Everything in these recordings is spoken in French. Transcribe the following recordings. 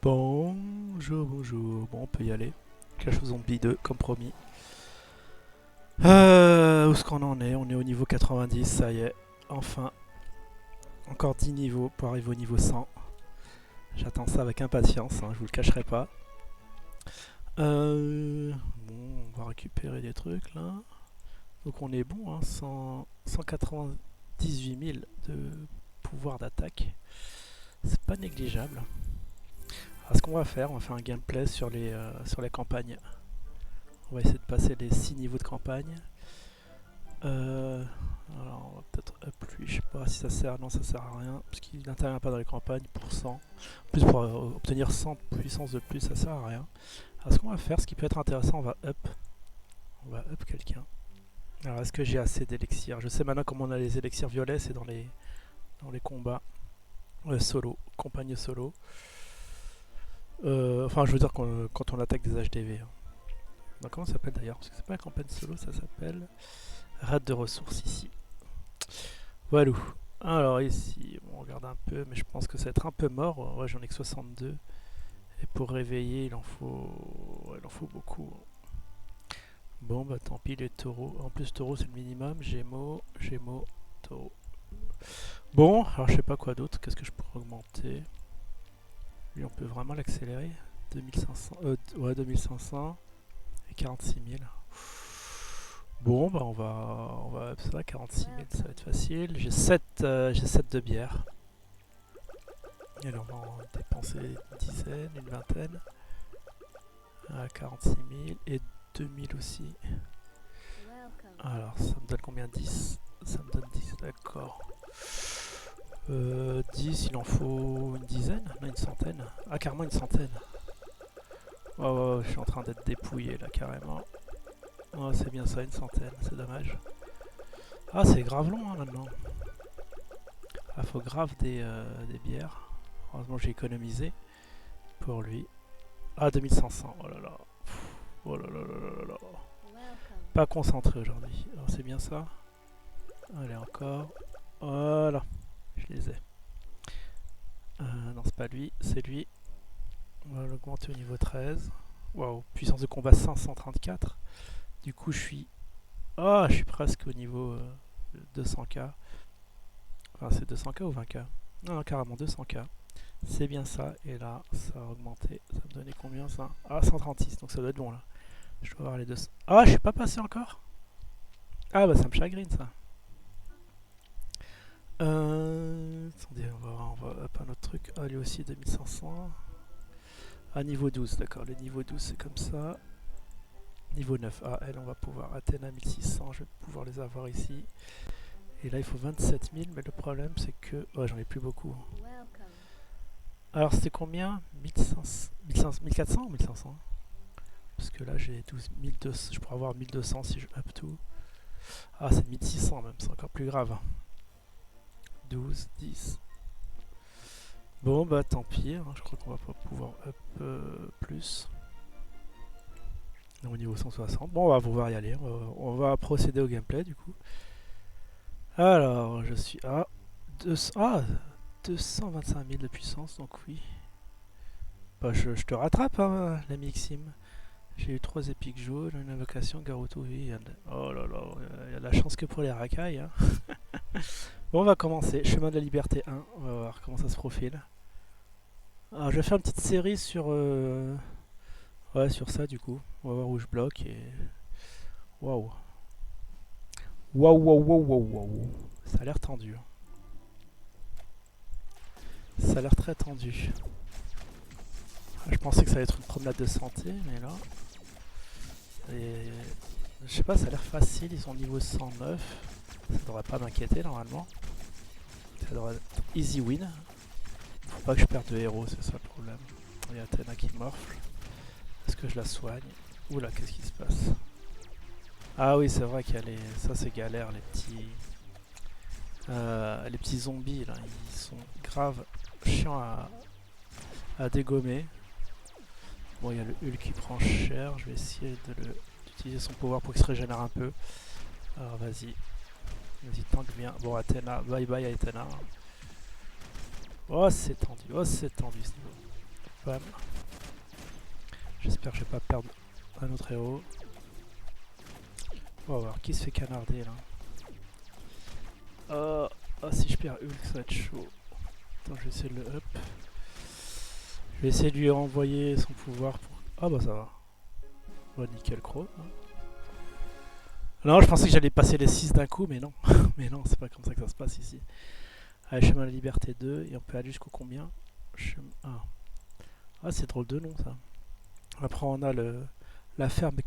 Bonjour, bonjour. Bon, on peut y aller. Clash of Zombies 2, comme promis. Où est-ce qu'on en est? On est au niveau 90, ça y est. Enfin, encore 10 niveaux pour arriver au niveau 100. J'attends ça avec impatience, hein, je vous le cacherai pas. Bon, on va récupérer des trucs là. Donc on est bon, hein, 198 000 de pouvoir d'attaque. C'est pas négligeable. Alors, ce qu'on va faire, on va faire un gameplay sur les campagnes. On va essayer de passer les 6 niveaux de campagne. Alors on va peut-être up lui, je sais pas si ça sert, non ça sert à rien, parce qu'il n'intervient pas dans les campagnes pour 100. En plus pour obtenir 100 de puissance de plus, ça sert à rien. Alors ce qu'on va faire, ce qui peut être intéressant, on va up quelqu'un. Alors est-ce que j'ai assez d'élixirs? Je sais maintenant comment on a les élixirs violets, c'est dans les combats solo, campagne solo. Enfin je veux dire quand on attaque des HDV. Hein. Donc, comment ça s'appelle d'ailleurs? Parce que c'est pas la campagne solo, ça s'appelle raid de ressources ici. Voilà. Alors ici, on regarde un peu, mais je pense que ça va être un peu mort. Ouais, j'en ai que 62. Et pour réveiller, il en faut beaucoup. Bon, bah tant pis, les taureaux. En plus, taureau, c'est le minimum. Gémeaux, Gémeaux, taureau. Bon, alors je sais pas quoi d'autre. Qu'est-ce que je pourrais augmenter? Lui, on peut vraiment l'accélérer. 2500. Ouais, 2500. Et 46 000. Bon, bah on va ça, 46 000, ça va être facile. J'ai 7 de bière. Et là, on va en dépenser une dizaine, une vingtaine. 46 000 et 2000 aussi. Alors, ça me donne combien? 10. Ça me donne 10, d'accord. 10, il en faut une dizaine? Non, une centaine. Ah, carrément une centaine. Oh, je suis en train d'être dépouillé là, carrément. Oh, c'est bien ça, une centaine, c'est dommage. Ah, c'est grave long hein, maintenant. Ah, faut grave des bières. Heureusement, j'ai économisé pour lui. Ah, 2500, oh là là. Oh là là là là là. Pas concentré aujourd'hui. C'est bien ça. Allez, encore. Voilà, je les ai. Non, c'est pas lui, c'est lui. On va l'augmenter au niveau 13. Waouh, puissance de combat 534. Du coup, je suis presque au niveau 200k. Enfin, c'est 200k ou 20k? Non, carrément 200k. C'est bien ça. Et là, ça a augmenté. Ça me donnait combien ça? Ah, 136. Donc ça doit être bon là. Je dois avoir les 200. Ah, je suis pas passé encore? Ah, bah ça me chagrine ça. Attendez, on va up un autre truc. Ah, lui aussi 2500. Ah, niveau 12, d'accord. Le niveau 12, c'est comme ça. Niveau 9. Ah, elle, on va pouvoir. Athéna 1600, je vais pouvoir les avoir ici. Et là, il faut 27 000, mais le problème, c'est que... Ouais, j'en ai plus beaucoup. Alors, c'était combien? 1500, 1400 ou 1500? Parce que là, j'ai 12 1200. Je pourrais avoir 1200 si je up tout. Ah, c'est 1600 même, c'est encore plus grave. 12, 10. Bon, bah tant pis, hein, je crois qu'on va pas pouvoir up plus. Au niveau 160. Bon, on va pouvoir y aller. On va procéder au gameplay du coup. Alors, je suis à 225 000 de puissance, donc oui. Bah, je te rattrape, hein, l'ami Xim. J'ai eu 3 épiques jaunes, une invocation, Garoto, oui. Oh là là, il y a de la chance que pour les racailles. Hein. Bon, on va commencer. Chemin de la liberté 1. On va voir comment ça se profile. Alors, je vais faire une petite série sur... Ouais, sur ça du coup. On va voir où je bloque et... Waouh. Waouh, waouh, waouh, waouh, waouh. Ça a l'air tendu. Ça a l'air très tendu. Je pensais que ça allait être une promenade de santé, mais là... Et... Je sais pas, ça a l'air facile, ils sont niveau 109. Ça devrait pas m'inquiéter normalement. Ça devrait être easy win. Faut pas que je perde de héros, c'est ça le problème. Il y a Athéna qui morfle. Est-ce que je la soigne? Oula, qu'est-ce qui se passe? Ah oui, c'est vrai qu'il y a les... Ça c'est galère, les petits zombies là. Ils sont grave chiants à dégommer. Bon, il y a le Hulk qui prend cher. Je vais essayer d'utiliser son pouvoir pour qu'il se régénère un peu. Alors vas-y. Vas-y, tank bien. Bon, Athéna. Bye bye Athéna. Oh, c'est tendu. Oh, c'est tendu ce niveau. spam. J'espère que je vais pas perdre un autre héros. On va voir qui se fait canarder là. Si je perds Hulk, ça va être chaud. Attends, je vais essayer de le up. Je vais essayer de lui renvoyer son pouvoir pour... Ah bah ça va. Bon, nickel crow. Non, je pensais que j'allais passer les 6 d'un coup, mais non. Mais non, c'est pas comme ça que ça se passe ici. Allez, chemin de la liberté 2, et on peut aller jusqu'au combien? Ah, c'est drôle de nom ça. Après on a la ferme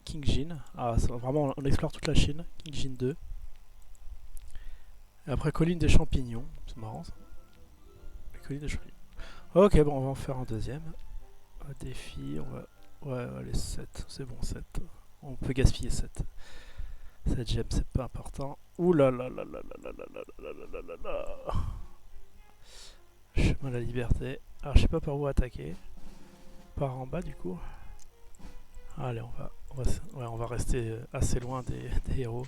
Kingjin. Ah, vraiment on explore toute la Chine. Kingjin 2. Et après colline des champignons. C'est marrant ça. Les collines des champignons. Ok, bon, on va en faire un deuxième. Un défi, on va... Ouais, allez, 7. C'est bon, 7. On peut gaspiller 7. 7 gemmes, c'est pas important. Ouh là là là là là là là là là là là là. Chemin de la liberté. Alors, je sais pas par où attaquer. Par en bas, du coup. Allez, on va rester assez loin des héros.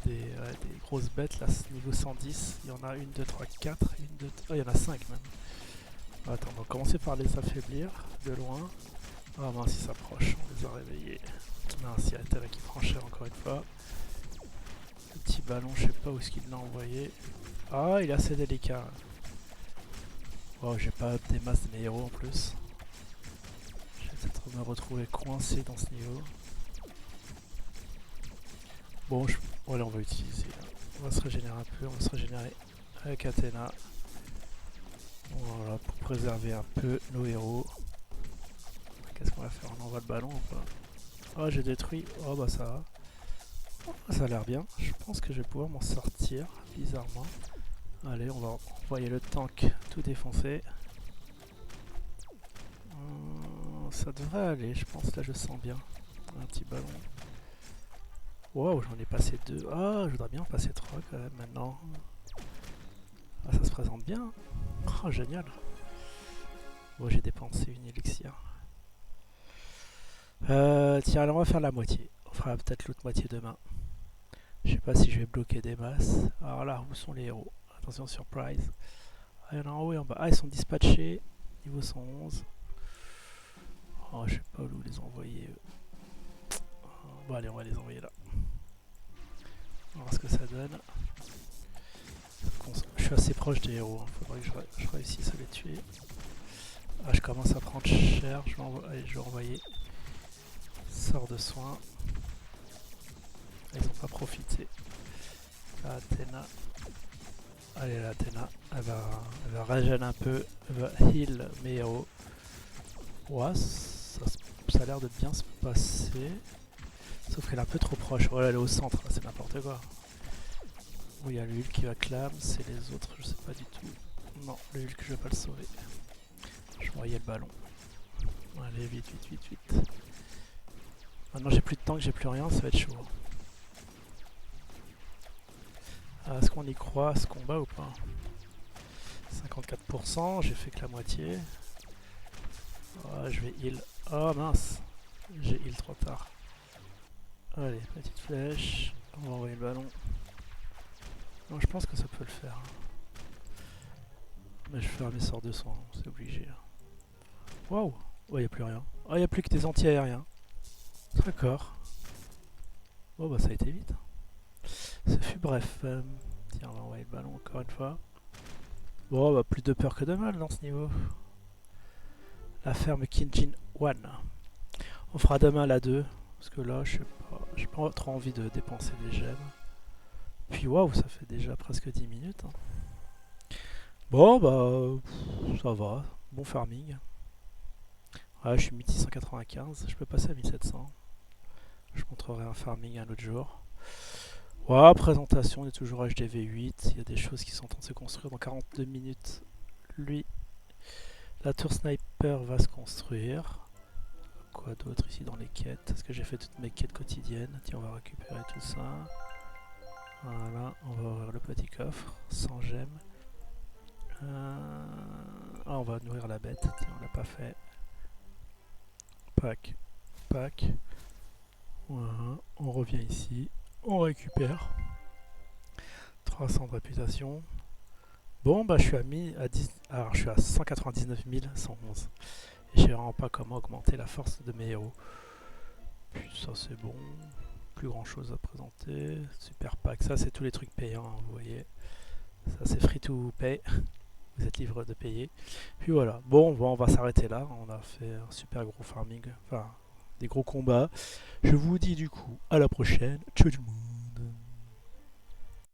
Des grosses bêtes, là, niveau 110. Il y en a 1, 2, 3, 4. Oh, il y en a 5 même. Attends, on va commencer par les affaiblir de loin. Ah mince, ils s'approchent, on les a réveillés. Mince, il y a Tela qui prend cher encore une fois. Le petit ballon, je sais pas où est-ce qu'il l'a envoyé. Ah, il est assez délicat. Oh, j'ai pas des masses de mes héros en plus. Je vais peut-être me retrouver coincé dans ce niveau. Bon, allez, on va utiliser. On va se régénérer un peu, on va se régénérer avec Athéna. Voilà, pour préserver un peu nos héros. Qu'est-ce qu'on va faire? On envoie le ballon ou pas? Oh, j'ai détruit. Oh, bah ça va. Oh, ça a l'air bien. Je pense que je vais pouvoir m'en sortir, bizarrement. Allez, on va envoyer le tank tout défoncer. Ça devrait aller, je pense. Là, je sens bien. Un petit ballon. Wow, j'en ai passé 2. Ah, je voudrais bien en passer 3 quand même maintenant. Ah, ça se présente bien. Oh, génial. Bon, j'ai dépensé une élixir. Tiens, alors on va faire la moitié. On fera peut-être l'autre moitié demain. Je sais pas si je vais bloquer des masses. Alors là, où sont les héros? Attention, surprise. Ah, il y en a en haut et en bas. Ah, ils sont dispatchés. Niveau 111. Oh, je sais pas où les envoyer. Bon, allez, on va les envoyer là. On va voir ce que ça donne. Je suis assez proche des héros. Il faudrait que je réussisse à les tuer. Ah, je commence à prendre cher. Allez, je vais envoyer. Sort de soin. Ils n'ont pas profité. Là, Athéna. Allez, là, Athéna. Elle va régénérer un peu. Elle va heal mes héros. Ouais, ça a l'air de bien se passer. Sauf qu'elle est un peu trop proche. Voilà, elle est au centre, c'est n'importe quoi. Bon, il y a le Hulk qui va clam, c'est les autres, je sais pas du tout. Non, le Hulk, je vais pas le sauver. Je vais envoyer le ballon. Allez, vite, vite, vite, vite. Maintenant, j'ai plus de tank, j'ai plus rien, ça va être chaud. Est-ce qu'on y croit à ce combat ou pas? 54%, j'ai fait que la moitié. Oh, je vais heal. Oh mince, j'ai heal trop tard. Allez, petite flèche. On va envoyer le ballon. Non, je pense que ça peut le faire. Mais je fais un essor de soin, c'est obligé. Waouh! Oh, y a plus rien. Oh, y a plus que des anti-aériens. D'accord. Oh, bah ça a été vite. Ça fut bref. Tiens, on va envoyer le ballon encore une fois. Bon, bah plus de peur que de mal dans ce niveau. La ferme Kingjin 1. On fera demain la 2. Parce que là, je sais pas. J'ai pas trop envie de dépenser des gemmes. Puis waouh, ça fait déjà presque 10 minutes. Hein. Bon, bah, ça va. Bon farming. Ouais, je suis 1695. Je peux passer à 1700. Je montrerai un farming un autre jour. Ouais, présentation, on est toujours HDV8. Il y a des choses qui sont en train de se construire dans 42 minutes. Lui, la tour sniper va se construire. Quoi d'autre ici dans les quêtes? Est-ce que j'ai fait toutes mes quêtes quotidiennes? Tiens, on va récupérer tout ça. Voilà, on va ouvrir le petit coffre, 100 gemmes. Ah, on va nourrir la bête, tiens, on l'a pas fait. Pack, pack. Voilà, on revient ici, on récupère. 300 de réputation. Bon, bah je suis à 10. Alors, je suis à 199 111. Et je sais vraiment pas comment augmenter la force de mes héros. Puis ça, c'est bon. Plus grand chose à présenter. Super pack. Ça, c'est tous les trucs payants, hein, vous voyez. Ça, c'est free to pay. Vous êtes libre de payer. Puis voilà. Bon, on va s'arrêter là. On a fait un super gros farming. Enfin, des gros combats. Je vous dis du coup à la prochaine. Ciao tout le monde.